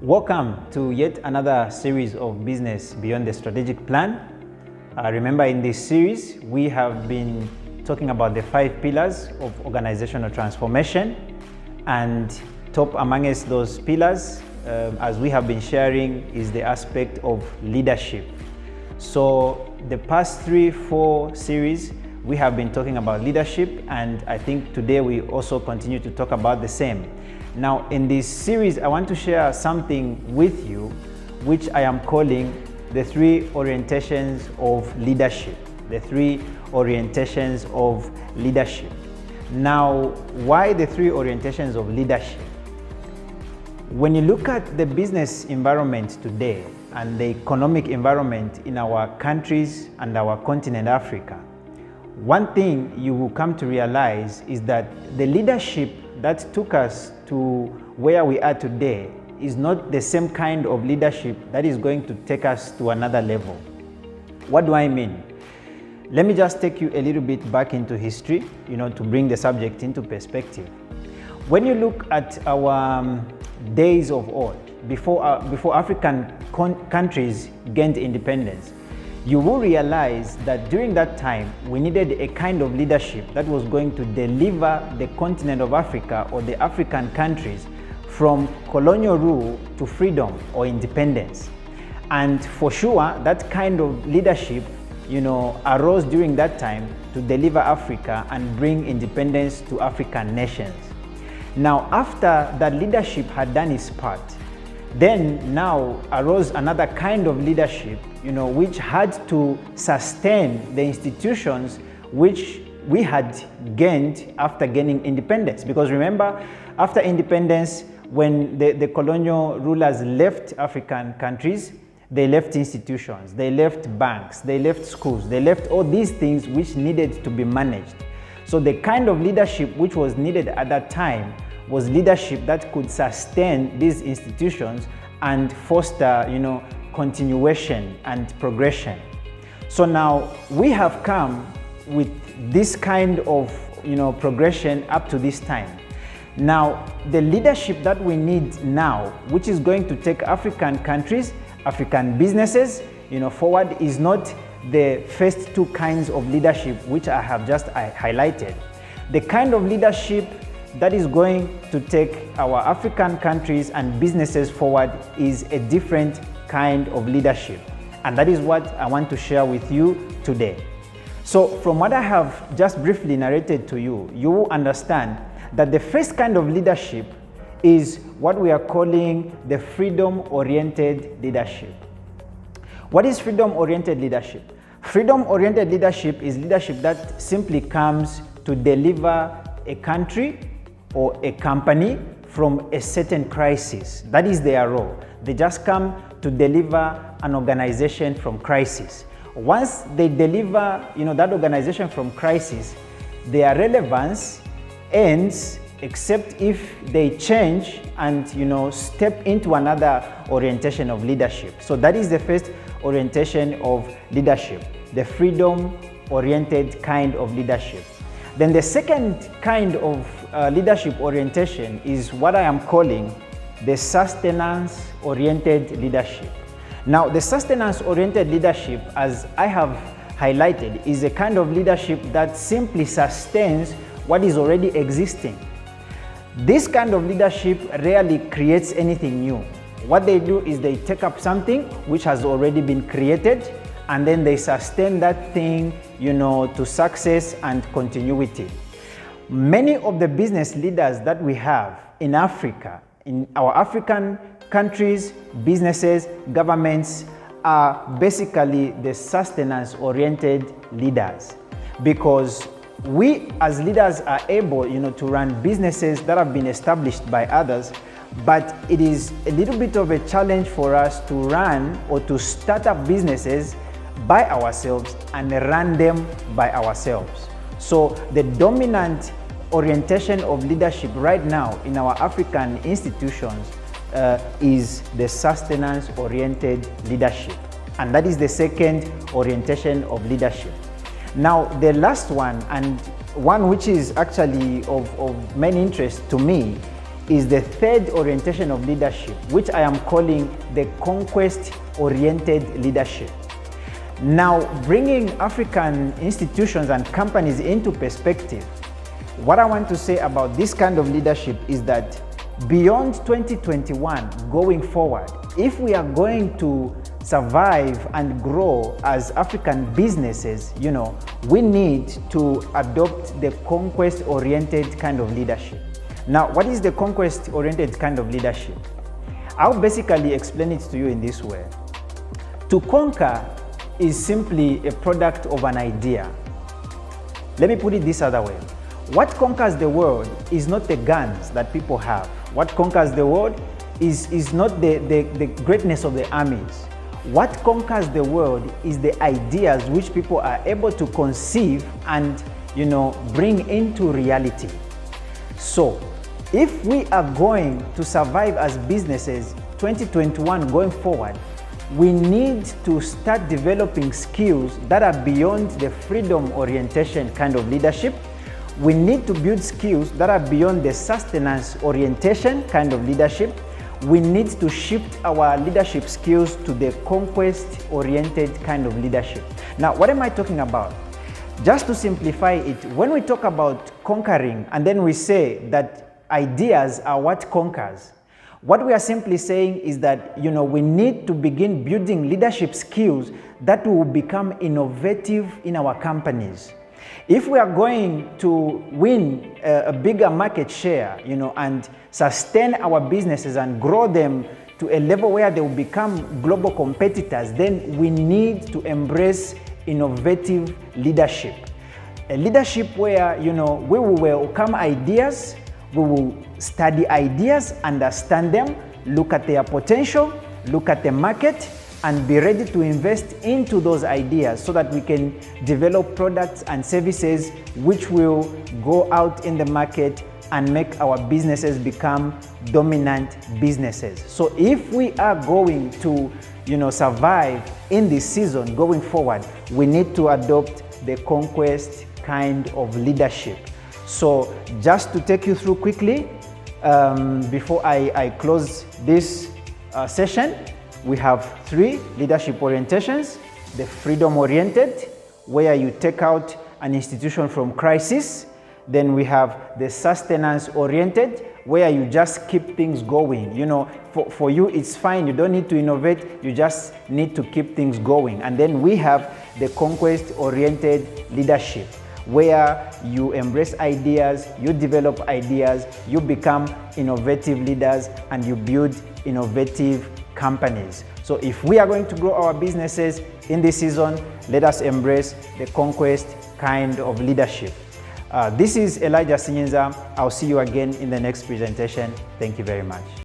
Welcome to yet another series of Business Beyond the Strategic Plan. Remember, in this series, we have been talking about the 5 pillars of organizational transformation, and top amongst those pillars, as we have been sharing, is the aspect of leadership. So the past 3-4 series, we have been talking about leadership, and I think today we also continue to talk about the same. Now, in this series, I want to share something with you, which I am calling the 3 orientations of leadership. The 3 orientations of leadership. Now, why the 3 orientations of leadership? When you look at the business environment today and the economic environment in our countries and our continent, Africa, one thing you will come to realize is that the leadership that took us to where we are today is not the same kind of leadership that is going to take us to another level. What do I mean? Let me just take you a little bit back into history, to bring the subject into perspective. When you look at our days of old, before African countries gained independence, you will realize that during that time, we needed a kind of leadership that was going to deliver the continent of Africa or the African countries from colonial rule to freedom or independence. And for sure, that kind of leadership, arose during that time to deliver Africa and bring independence to African nations. Now, after that leadership had done its part, then now arose another kind of leadership, which had to sustain the institutions which we had gained after gaining independence. Because remember, after independence, when the colonial rulers left African countries, they left institutions, they left banks, they left schools, they left all these things which needed to be managed. So the kind of leadership which was needed at that time was leadership that could sustain these institutions and foster, continuation and progression. So now we have come with this kind of, progression up to this time. Now, the leadership that we need now, which is going to take African countries, African businesses, forward, is not the first 2 kinds of leadership which I have just highlighted. The kind of leadership that is going to take our African countries and businesses forward is a different kind of leadership. And that is what I want to share with you today. So from what I have just briefly narrated to you, you will understand that the first kind of leadership is what we are calling the freedom-oriented leadership. What is freedom-oriented leadership? Freedom-oriented leadership is leadership that simply comes to deliver a country or a company from a certain crisis. That is their role. They just come to deliver an organization from crisis. Once they deliver, that organization from crisis, their relevance ends except if they change and, step into another orientation of leadership. So that is the first orientation of leadership, the freedom-oriented kind of leadership. Then the second kind of leadership orientation is what I am calling the sustenance-oriented leadership. Now, the sustenance-oriented leadership, as I have highlighted, is a kind of leadership that simply sustains what is already existing. This kind of leadership rarely creates anything new. What they do is they take up something which has already been created, and then they sustain that thing, to success and continuity. Many of the business leaders that we have in Africa, in our African countries, businesses, governments, are basically the sustenance-oriented leaders, because we as leaders are able, to run businesses that have been established by others, but it is a little bit of a challenge for us to run or to start up businesses by ourselves and run them by ourselves. So the dominant orientation of leadership right now in our African institutions is the sustenance-oriented leadership. And that is the second orientation of leadership. Now, the last one, and one which is actually of main interest to me, is the third orientation of leadership, which I am calling the conquest-oriented leadership. Now, bringing African institutions and companies into perspective, what I want to say about this kind of leadership is that beyond 2021, going forward, if we are going to survive and grow as African businesses, we need to adopt the conquest-oriented kind of leadership. Now, what is the conquest-oriented kind of leadership? I'll basically explain it to you in this way. To conquer is simply a product of an idea. Let me put it this other way. What conquers the world is not the guns that people have. What conquers the world is not the greatness of the armies. What conquers the world is the ideas which people are able to conceive and bring into reality. So, if we are going to survive as businesses 2021 going forward, we need to start developing skills that are beyond the freedom orientation kind of leadership. We need to build skills that are beyond the sustenance orientation kind of leadership. We need to shift our leadership skills to the conquest-oriented kind of leadership. Now, what am I talking about? Just to simplify it, when we talk about conquering and then we say that ideas are what conquers, what we are simply saying is that we need to begin building leadership skills that will become innovative in our companies. If we are going to win a bigger market share, and sustain our businesses and grow them to a level where they will become global competitors, then we need to embrace innovative leadership. A leadership where, we will welcome ideas, we will study ideas, understand them, look at their potential, look at the market, and be ready to invest into those ideas so that we can develop products and services which will go out in the market and make our businesses become dominant businesses. So if we are going to survive in this season going forward, we need to adopt the conquest kind of leadership. So just to take you through quickly, before I close this session, we have 3 leadership orientations. The freedom-oriented, where you take out an institution from crisis. Then we have the sustenance-oriented, where you just keep things going. For you, it's fine. You don't need to innovate. You just need to keep things going. And then we have the conquest-oriented leadership, where you embrace ideas, you develop ideas, you become innovative leaders, and you build innovative companies. So if we are going to grow our businesses in this season, let us embrace the conquest kind of leadership. This is Elijah Sinyinza. I'll see you again in the next presentation. Thank you very much.